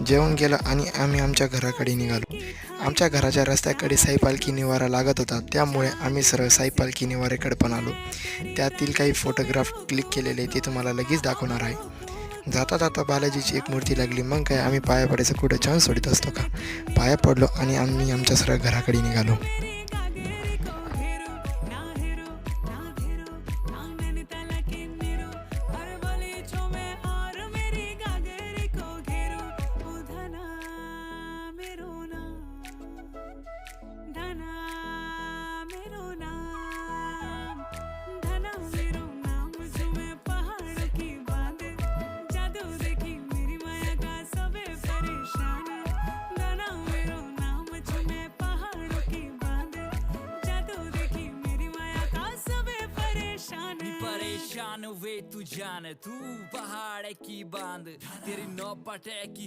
जेवण केलं आणि आम्ही आमच्या घराकडे निघालो. आमच्या घराच्या रस्त्याकडे साई पालखी निवारा लागत होता, त्यामुळे आम्ही सरळ साई पालखी निवाऱ्याकडे पण आलो. त्यातील काही फोटोग्राफ क्लिक केलेले ते तुम्हाला लगेच दाखवणार आहे. जाता जाता बालाजीची एक मूर्ती लागली. मग काय आम्ही पाया पडायचं कुठं चान्स सोडित असतो का? पाया पडलो आणि आम्ही आमच्या सरळ घराकडे निघालो. परेशान वे तू जान तू पहाड़ की बांध तेरी नौपटे की